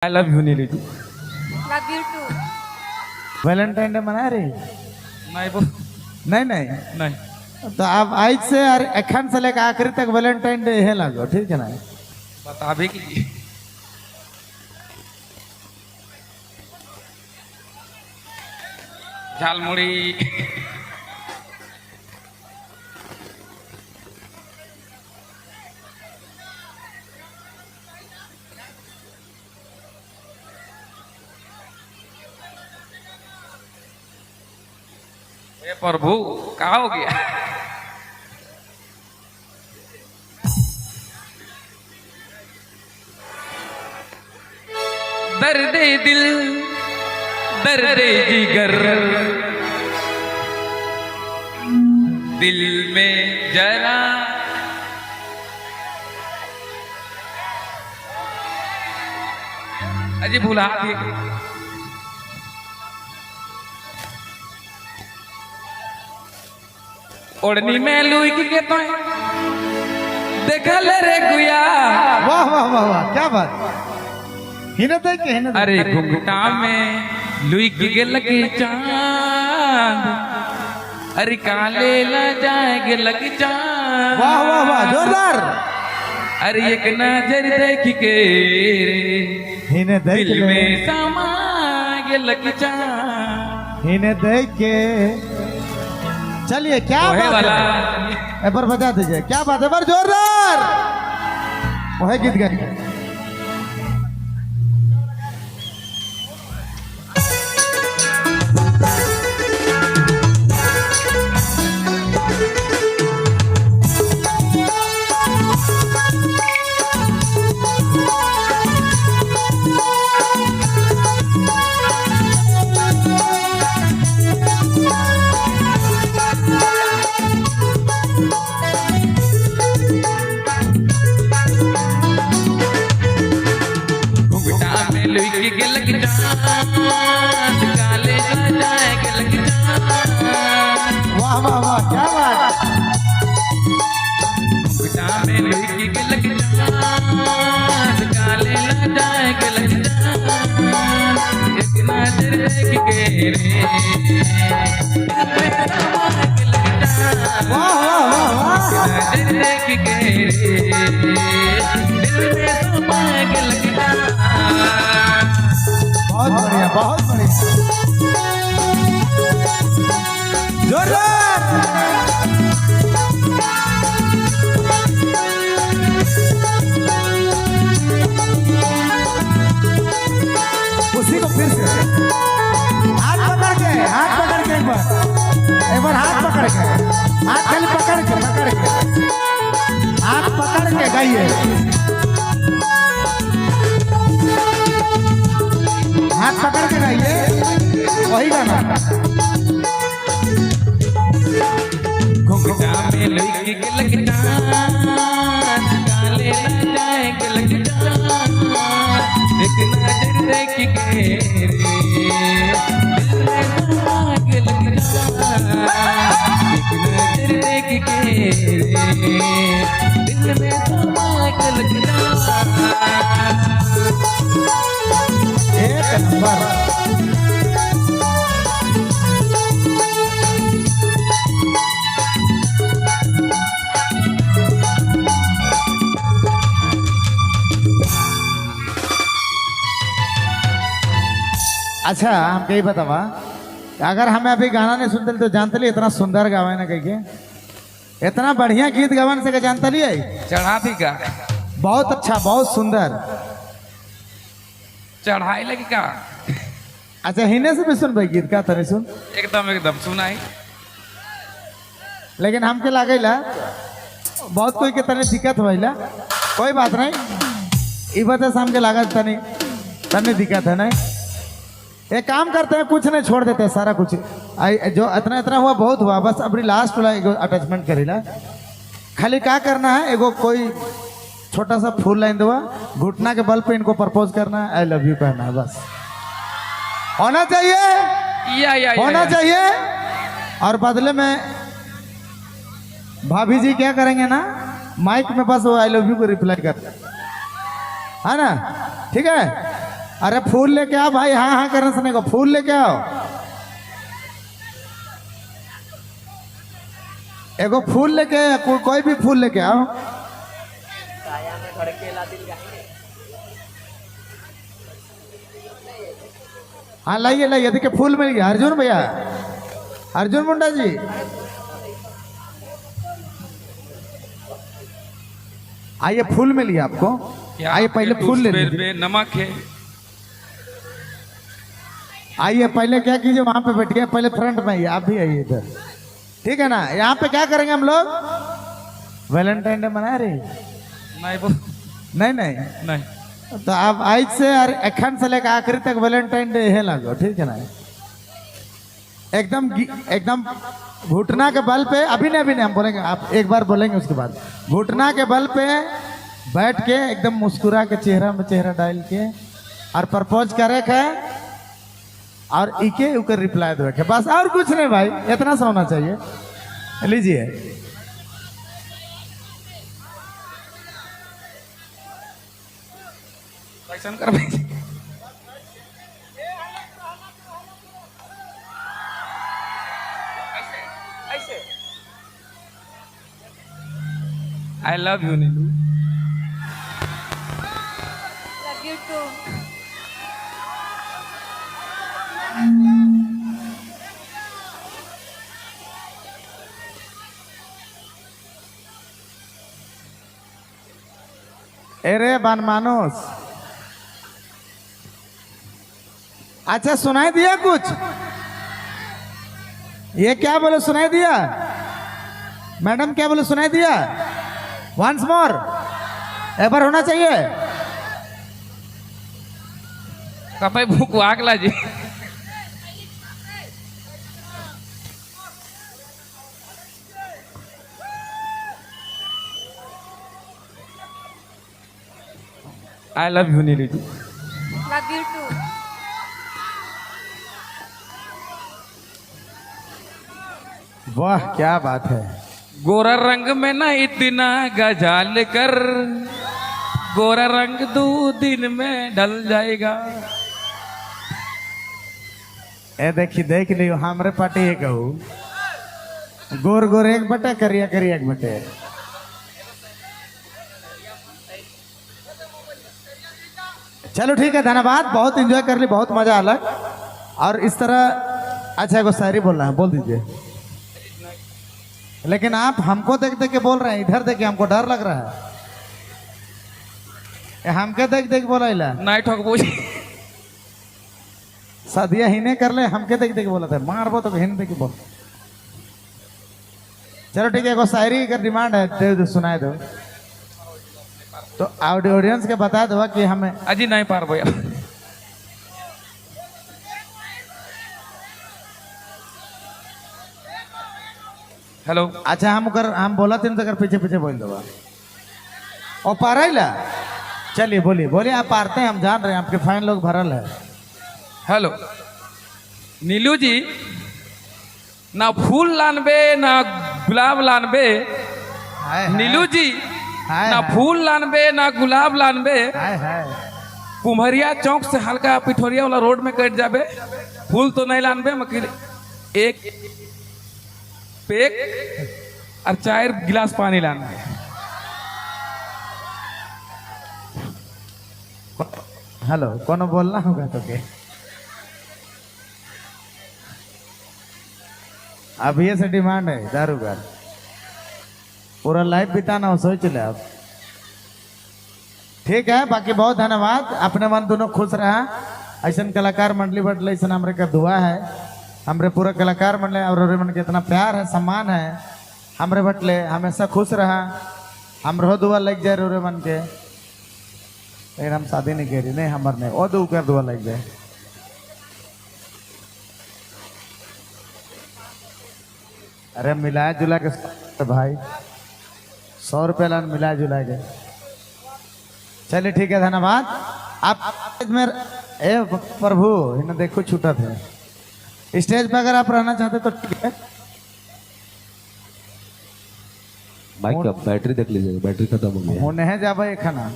I love you Neelu ji. Love you too. Valentine day मना रही? नहीं वो नहीं नहीं नहीं तो आप आज से एखन से लेकर आखिरी तक वैलेंटाइन डे है लगो, ठीक है ना? बता भी कीजिए। झालमुड़ी हे प्रभु क्या हो गया? दर्द दिल दर्द जिगर दिल में जरा अजी भुला दिए। ओढ़नी में लुई के तो देखल रे गुया। वाह वाह वाह वाह, क्या बात! हिने देख के हिने देख। अरे घुंघटा में लुई के लगे चांद, अरे काले ला जाएंगे लग चांद। वाह वाह वाह, जोरदार! अरे एक नजर देख के हिने देख दिल के में समाए लग चांद। हिने देख के। चलिए, क्या ओहे बात वाला है? एक बार बजा दीजिए, क्या बात है? बार जोरदार! वह गीत गाएंगे। के लग चांद, काले ला जाएंगे लग चांद। वाह वाह वाह, क्या बात! घुंघटा में लुई के लग चांद, काले ला जाएंगे लग चांद। एक नजर देख के रे दिल में समा के लग चांद। वाह वाह वाह वाह! नजर देख के रे दिल में समा के लग चांद। बहुत बढ़िया, बहुत बढ़िया, जोरदार! उसी को फिर से हाथ पकड़ के, हाथ पकड़ के, एक बार हाथ पकड़ के, हाथ खाली पकड़ के हाथ पकड़ के गाइए। हाथ पकड़ के गाइए, वही गाना। घुंघटा में लुई के लग चांद, काले ला जाएंगे लग चांद। एक नजर देख के रे दिल में समा के लग चांद। एक नजर देख के रे दिल में समा के लग चांद। एक नंबर! अच्छा, हम कही बतावा, अगर हमें अभी गाना नहीं सुनते तो जानते लिए इतना सुंदर गावे ना कही के, इतना बढ़िया गीत गावन से जानते लिए। चढ़ा थी का बहुत अच्छा, बहुत सुंदर। चढ़ाई लगी का। अच्छा, हिने से भी सुन भाई गीत का तनी सुन। एकदम एकदम सुनाई। लेकिन हमके लागेला बहुत कोई के तनी दिक्कत भइला, कोई बात नहीं, ई वजह से हमके लागत तनी तनी दिक्कत है। नहीं, एक काम करते हैं, कुछ नहीं छोड़ देते हैं, सारा कुछ जो इतना इतना हुआ बहुत हुआ, बस अभी लास्ट वाला एगो अटैचमेंट करेला। खाली क्या करना है, एगो कोई छोटा सा फूल लाइन देवा, घुटना के बल पे इनको प्रपोज करना है, आई लव यू कहना है, बस होना चाहिए, या होना चाहिए। और बदले में भाभी जी क्या करेंगे ना, माइक में बस वो आई लव यू को रिप्लाई कर, है ना? ठीक है, अरे फूल लेके आओ भाई, हाँ हाँ करने सुने को, फूल लेके आओ, एगो फूल लेके, कोई भी फूल लेके आओ। हाँ लाइए लाइए, देखिए फूल मिल गया। अर्जुन भैया, अर्जुन मुंडा जी, आइए फूल मिल गया आपको, आइए पहले फूल ले लीजिए। नमक है। आइए पहले क्या कीजिए, वहां पे बैठिए, पहले फ्रंट में आइए, आप भी आइए इधर, ठीक है ना। यहाँ पे क्या करेंगे हम लोग, वैलेंटाइन डे मना रहे नहीं नहीं नहीं, तो आप आज से एखन से लेकर आखिरी तक वैलेंटाइन डे है लगो, ठीक है ना। एकदम एकदम घुटना के बल पे, अभी नहीं हम बोलेंगे, आप एक बार बोलेंगे उसके बाद, घुटना के बल पे बैठ के एकदम मुस्कुरा के चेहरा में चेहरा डाल के और प्रपोज करे के और इके उकर रिप्लाई दे के, बस और कुछ नहीं भाई, इतना सा होना चाहिए। लीजिए कर आई love you Neelu. Love you too. अरे बन मानुस, अच्छा सुनाई दिया कुछ, ये क्या बोले सुनाई दिया, मैडम क्या बोले सुनाई दिया, वंस मोर एक बार होना चाहिए। कपाई भूख आगला जी। I love you Neelu ji. Love you too. वाह क्या बात है। गोरा रंग में ना इतना गजाल कर, गोरा रंग 2 दिन में ढल जाएगा। ए देखी देख लियो, हमरे पार्टी ये कहू, गोर गोर एक बटे, करिया करिया एक बटे। चलो ठीक है, धन्यवाद, बहुत एंजॉय कर ली, बहुत मजा आला। और इस तरह अच्छा एगो शायरी बोलना है, बोल दीजिए। लेकिन आप हमको देख देख के बोल रहे हैं, इधर देख के हमको डर लग रहा है। हमके देख देख बोला नाइट हॉक बोझ सदिया हिने कर ले, हमके देख देख बोला था, मारबो तो हिने देख बोल। चलो ठीक है, एगो शायरी का डिमांड है, दे दो, सुनाए दो। तो ऑडियंस के बता दो कि हमें अजी नहीं पार भैया। हेलो, अच्छा हम बोला तीन तो पीछे पीछे बोल दो और पारा। चलिए बोलिए बोलिए, आप पारते हैं, हम जान रहे हैं, आपके फैन लोग भरल है। हेलो नीलू जी, ना फूल लानबे ना गुलाब लानबे। नीलू जी, ना फूल लानबे ना गुलाब लानबे। कुम्हरिया चौक से हल्का पिठोरिया वाला रोड में कट जाबे, फूल तो नहीं लानबे, मगर एक पेक और 4 गिलास पानी लानबे। हेलो, कौन बोलना होगा तो के अब ये से डिमांड है, दारू का पूरा लाइफ बिताना हो, सोच ले आप। ठीक है, बाकी बहुत धन्यवाद, अपने मन दोनों खुश रहा। ऐसा कलाकार मंडली बटले, ऐसा हमरे का दुआ है, हमरे पूरा कलाकार मंडली और मन के इतना प्यार है, सम्मान है, हमरे बटले हमेशा खुश रहा। हमरो दुआ लग जाए रे मन के, लेकिन हम शादी नहीं करी, नहीं हमर नहीं, और दो कर दुआ लग जाए। अरे मिलाया जुला के भाई, 100 रुपये लान मिलाया जुला के। चलिए ठीक है, धन्यवाद। आप में ए प्रभु इन्हें देखो छूटा थे स्टेज पे, अगर आप रहना चाहते तो ठीक है। बाइक का बैटरी देख लीजिएगा, बैटरी खत्म हो गया। होने है जाबा खाना।